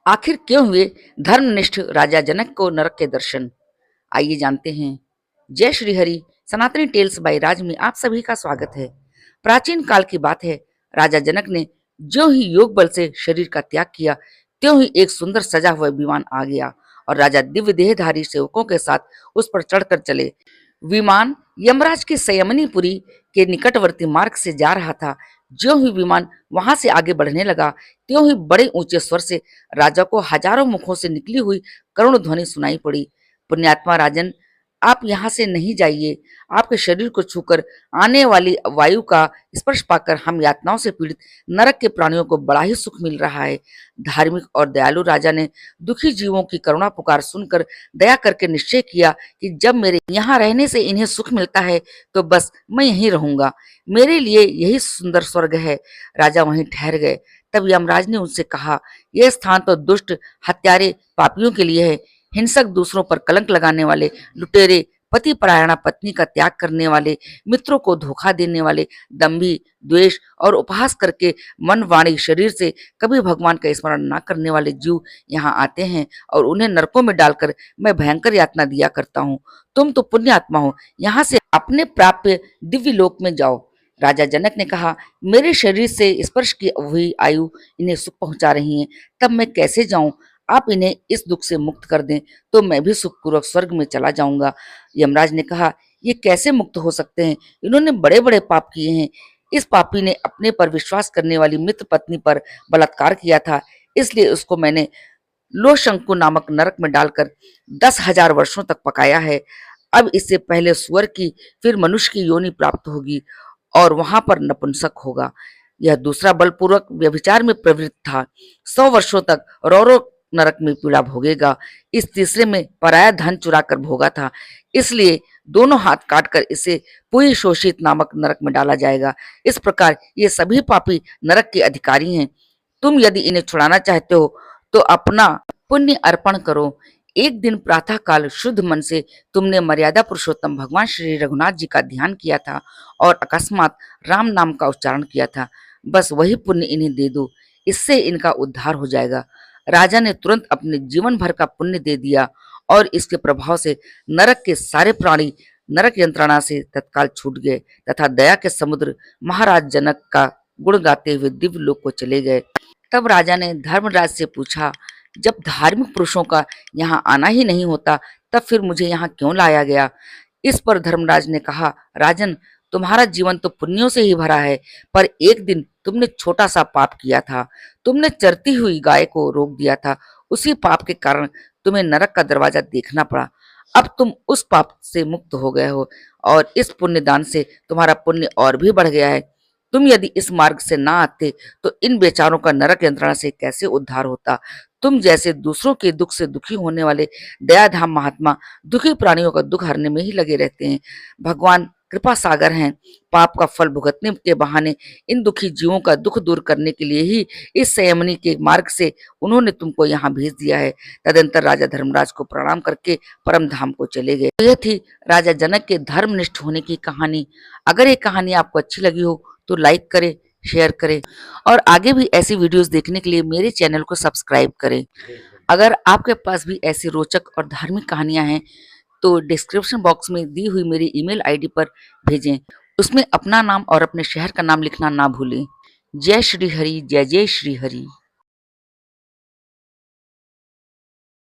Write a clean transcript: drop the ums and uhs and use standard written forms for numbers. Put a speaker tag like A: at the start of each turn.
A: आखिर क्यों हुए धर्मनिष्ठ राजा जनक को नरक के दर्शन? आइए जानते हैं। जय श्री हरि। सनातनी टेल्स बाय राज में आप सभी का स्वागत है। प्राचीन काल की बात है। राजा जनक ने जो ही योग बल से शरीर का त्याग किया, त्यों ही एक सुंदर सजा हुआ विमान आ गया और राजा दिव्य देहधारी सेवकों के साथ उस पर चढ़कर चले। विमान यमराज की संयमनीपुरी के निकटवर्ती मार्ग से जा रहा था। ज्यों ही विमान वहां से आगे बढ़ने लगा, त्यों ही बड़े ऊंचे स्वर से राजा को हजारों मुखों से निकली हुई करुण ध्वनि सुनाई पड़ी। पुण्यात्मा राजन, आप यहाँ से नहीं जाइए। आपके शरीर को छूकर आने वाली वायु का स्पर्श पाकर हम यातनाओं से पीड़ित नरक के प्राणियों को बड़ा ही सुख मिल रहा है। धार्मिक और दयालु राजा ने दुखी जीवों की करुणा पुकार सुनकर दया करके निश्चय किया कि जब मेरे यहाँ रहने से इन्हें सुख मिलता है तो बस मैं यहीं रहूंगा। मेरे लिए यही सुंदर स्वर्ग है। राजा वहीं ठहर गए। तब यमराज ने उनसे कहा, यह स्थान तो दुष्ट, हत्यारे, पापियों के लिए है। हिंसक, दूसरों पर कलंक लगाने वाले, लुटेरे, पति परायणा पत्नी का त्याग करने वाले, मित्रों को धोखा देने वाले, दंभी, द्वेष और उपहास करके मन वाणी शरीर से कभी भगवान का स्मरण न करने वाले जीव यहाँ आते हैं और उन्हें नरकों में डालकर मैं भयंकर यातना दिया करता हूँ। तुम तो पुण्य आत्मा हो, यहाँ से अपने प्राप्य दिव्य लोक में जाओ। राजा जनक ने कहा, मेरे शरीर से स्पर्श की हुई आयु इन्हें सुख पहुंचा रही है, तब मैं कैसे जाऊं? आप इन्हें इस दुख से मुक्त कर दें तो मैं भी सुखपूर्वक स्वर्ग में चला जाऊंगा। यमराज ने कहा, ये कैसे मुक्त हो सकते हैं? इन्होंने बड़े बड़े पाप किए हैं। इस पापी ने अपने पर विश्वास करने वाली मित्र पत्नी पर बलात्कार किया था, इसलिए उसको मैंने लोशंकु नामक नरक में डालकर 10,000 वर्षों तक पकाया है। अब इससे पहले सुअर की, फिर मनुष्य की योनि प्राप्त होगी और वहां पर नपुंसक होगा। यह दूसरा बलपूर्वक व्यभिचार में प्रवृत्त था, 100 वर्षों तक रौरव नरक में पीड़ा भोगेगा। इस तीसरे में पराया धन चुरा कर भोगा था, इसलिए दोनों हाथ काटकर इसे पुई शोषित नामक नरक में डाला जाएगा। इस प्रकार ये सभी पापी नरक के अधिकारी हैं। तुम यदि इन्हें छुड़ाना चाहते हो तो अपना पुण्य अर्पण करो। एक दिन प्रातः काल शुद्ध मन से तुमने मर्यादा पुरुषोत्तम भगवान श्री रघुनाथ जी का ध्यान किया था और अकस्मात राम नाम का उच्चारण किया था। बस वही पुण्य इन्हें दे दो, इससे इनका उद्धार हो जाएगा। राजा ने तुरंत अपने जीवन भर का पुण्य दे दिया और इसके प्रभाव से नरक के सारे प्राणी नरक यंत्रणा से तत्काल छूट गए तथा दया के समुद्र महाराज जनक का गुण गाते हुए दिव्य लोक को चले गए। तब राजा ने धर्मराज से पूछा, जब धार्मिक पुरुषों का यहाँ आना ही नहीं होता, तब फिर मुझे यहाँ क्यों लाया गया? इस पर धर्मराज ने कहा, राजन, तुम्हारा जीवन तो पुण्यों से ही भरा है, पर एक दिन तुमने छोटा सा पाप किया था। तुमने चरती हुई गाय को रोक दिया था। उसी पाप के कारण तुम्हें नरक का दरवाजा देखना पड़ा। अब तुम उस पाप से मुक्त हो गए हो और इस पुण्य दान से तुम्हारा पुण्य और भी बढ़ गया है। तुम यदि इस मार्ग से ना आते तो इन बेचारों का नरक यंत्रणा से कैसे उद्धार होता? तुम जैसे दूसरों के दुख से दुखी होने वाले दयाधाम महात्मा दुखी प्राणियों का दुख हरने में ही लगे रहते हैं। भगवान कृपा सागर हैं। पाप का फल भुगतने के बहाने इन दुखी जीवों का दुख दूर करने के लिए ही इस संयमनी के मार्ग से उन्होंने तुमको यहाँ भेज दिया है। तदंतर राजा धर्मराज को प्रणाम करके परम धाम को चले गए। यह थी राजा जनक के धर्मनिष्ठ होने की कहानी। अगर ये कहानी आपको अच्छी लगी हो तो लाइक करें, शेयर करें और आगे भी ऐसी वीडियोस देखने के लिए मेरे चैनल को सब्सक्राइब करें। अगर आपके पास भी ऐसी रोचक और धार्मिक कहानियां हैं तो डिस्क्रिप्शन बॉक्स में दी हुई मेरी ईमेल आईडी पर भेजें। उसमें अपना नाम और अपने शहर का नाम लिखना ना भूलें। जय श्री हरि, जय जय श्री हरि।